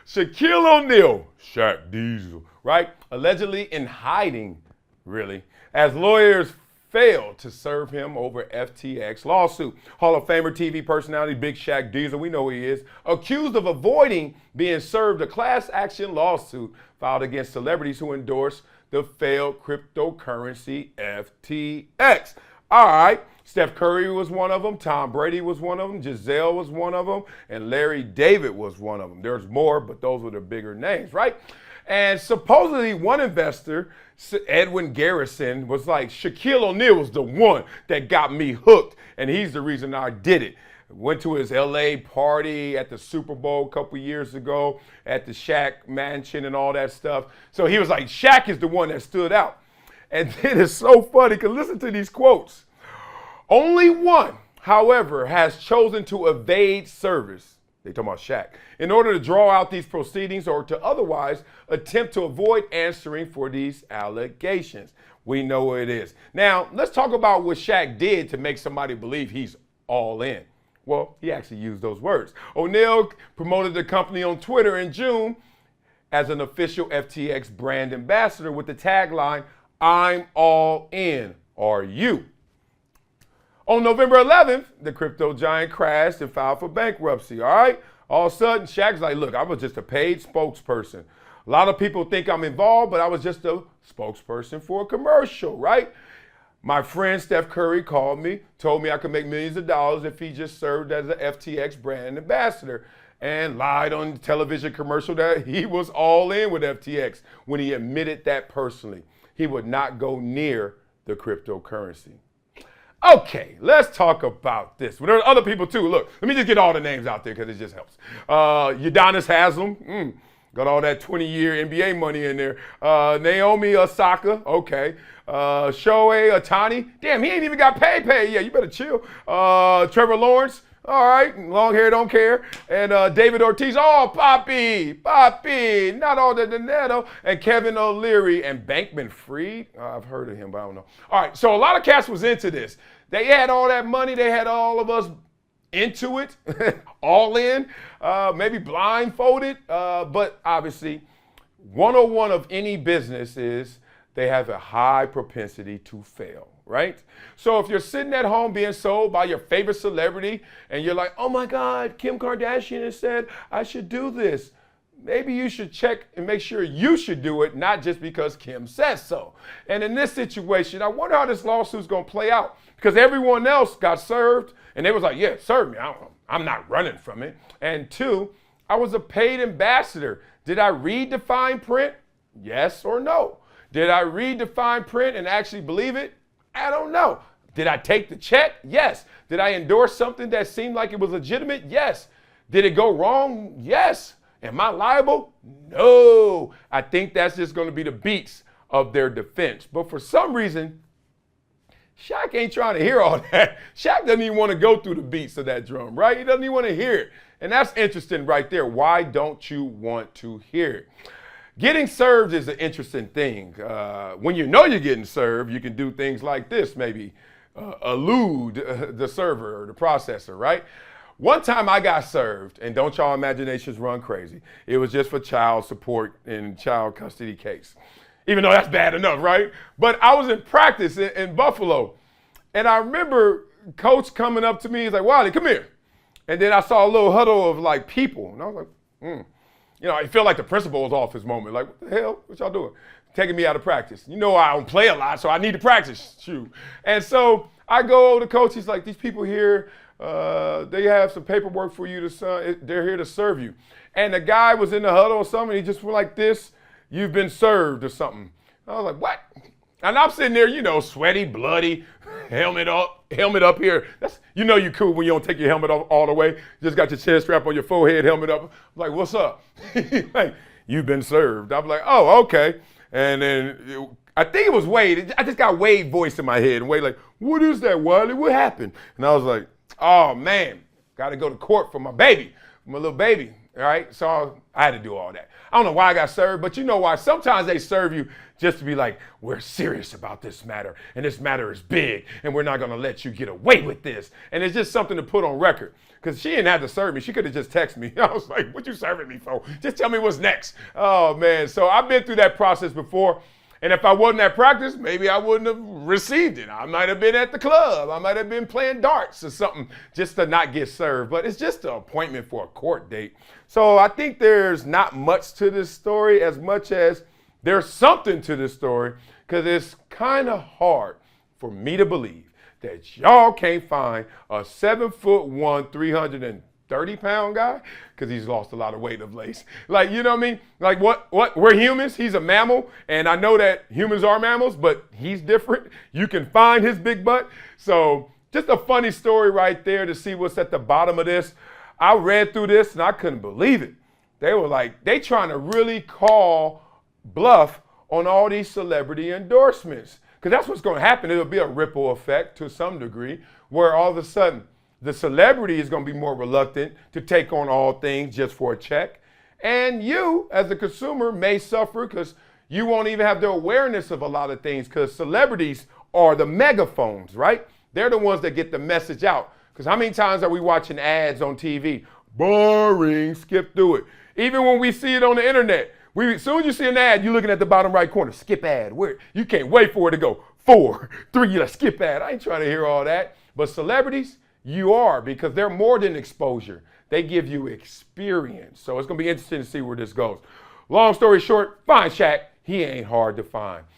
Shaquille O'Neal, Shaq Diesel, right? Allegedly in hiding, really, as lawyers failed to serve him over FTX lawsuit. Hall of Famer TV personality Big Shaq Diesel, we know who he is, accused of avoiding being served a class action lawsuit filed against celebrities who endorsed the failed cryptocurrency FTX. All right, Steph Curry was one of them, Tom Brady was one of them, Giselle was one of them, and Larry David was one of them. There's more, but those were the bigger names, right? And supposedly one investor, Edwin Garrison, was like, Shaquille O'Neal was the one that got me hooked, and he's the reason I did it. Went to his LA party at the Super Bowl a couple years ago at the Shaq mansion and all that stuff. So he was like, Shaq is the one that stood out. And then it's so funny because listen to these quotes. Only one, however, has chosen to evade service. They talking about Shaq. In order to draw out these proceedings or to otherwise attempt to avoid answering for these allegations. We know what it is. Now, let's talk about what Shaq did to make somebody believe he's all in. Well, he actually used those words. O'Neal promoted the company on Twitter in June as an official FTX brand ambassador with the tagline, I'm all in, are you? On November 11th, the crypto giant crashed and filed for bankruptcy, all right? All of a sudden, Shaq's like, look, I was just a paid spokesperson. A lot of people think I'm involved, but I was just a spokesperson for a commercial, right? My friend Steph Curry called me, told me I could make millions of dollars if he just served as an FTX brand ambassador, and lied on the television commercial that he was all in with FTX when he admitted that personally. He would not go near the cryptocurrency. Okay, let's talk about this. Well, there are other people too. Look, let me just get all the names out there because it just helps. Udonis Haslem, got all that 20-year NBA money in there. Naomi Osaka, okay. Shohei Ohtani, damn, he ain't even got paid yet. You better chill. Trevor Lawrence, all right, long hair, don't care. And David Ortiz, oh, Papi, not all the dinero. And Kevin O'Leary and Bankman Fried. I've heard of him, but I don't know. All right, so a lot of cats was into this. They had all that money. They had all of us into it, all in, maybe blindfolded. But obviously, 101 of any business is they have a high propensity to fail. Right? So if you're sitting at home being sold by your favorite celebrity and you're like, oh my God, Kim Kardashian has said I should do this. Maybe you should check and make sure you should do it, not just because Kim says so. And in this situation, I wonder how this lawsuit's going to play out because everyone else got served and they was like, yeah, serve me. I'm not running from it. And two, I was a paid ambassador. Did I read the fine print? Yes or no? Did I read the fine print and actually believe it? I don't know. Did I take the check? Yes. Did I endorse something that seemed like it was legitimate? Yes. Did it go wrong? Yes. Am I liable? No. I think that's just going to be the beats of their defense. But for some reason, Shaq ain't trying to hear all that. Shaq doesn't even want to go through the beats of that drum, right? He doesn't even want to hear it. And that's interesting right there. Why don't you want to hear it? Getting served is an interesting thing. When you know you're getting served, you can do things like this, maybe elude the server or the processor, right? One time I got served, and don't y'all imaginations run crazy. It was just for child support in child custody case. Even though that's bad enough, right? But I was in practice in Buffalo, and I remember coach coming up to me, he's like, Wiley, come here. And then I saw a little huddle of like people, and I was like, You know, I feel like the principal was off his moment. Like, what the hell? What y'all doing? Taking me out of practice. You know I don't play a lot, so I need to practice. Shoot. And so I go over to coach. He's like, these people here, they have some paperwork for you to sign. They're here to serve you. And the guy was in the huddle or something. He just went like this. You've been served or something. I was like, what? And I'm sitting there, you know, sweaty, bloody, helmet up here. You know you cool when you don't take your helmet off all the way. You just got your chest strap on your forehead, helmet up. I'm like, what's up? Like, you've been served. I'm like, oh, okay. And then I think it was Wade. I just got Wade voice in my head. And Wade like, what is that, Wiley? What happened? And I was like, oh, man, got to go to court for my baby, my little baby. All right, so I had to do all that. I don't know why I got served, but you know why. Sometimes they serve you just to be like, we're serious about this matter, and this matter is big, and we're not gonna let you get away with this. And it's just something to put on record. Because she didn't have to serve me. She could have just texted me. I was like, what you serving me for? Just tell me what's next. Oh, man. So I've been through that process before. And if I wasn't at practice, maybe I wouldn't have received it. I might have been at the club. I might have been playing darts or something just to not get served. But it's just an appointment for a court date. So I think there's not much to this story as much as there's something to this story, because it's kind of hard for me to believe that y'all can't find a 7'1", 330-pound guy, because he's lost a lot of weight of late. Like, you know what I mean? Like, what? We're humans. He's a mammal, and I know that humans are mammals, but he's different. You can find his big butt. So just a funny story right there to see what's at the bottom of this. I read through this, and I couldn't believe it. They were like, they trying to really call bluff on all these celebrity endorsements. Because that's what's going to happen. It'll be a ripple effect to some degree, where all of a sudden the celebrity is going to be more reluctant to take on all things just for a check. And you, as a consumer, may suffer because you won't even have the awareness of a lot of things, because celebrities are the megaphones, right? They're the ones that get the message out. Because how many times are we watching ads on TV? Boring, skip through it. Even when we see it on the internet. As soon as you see an ad, you're looking at the bottom right corner. Skip ad. Where you can't wait for it to go 4, 3. You're like, skip ad. I ain't trying to hear all that. But celebrities, you are, because they're more than exposure. They give you experience. So it's going to be interesting to see where this goes. Long story short, find Shaq. He ain't hard to find.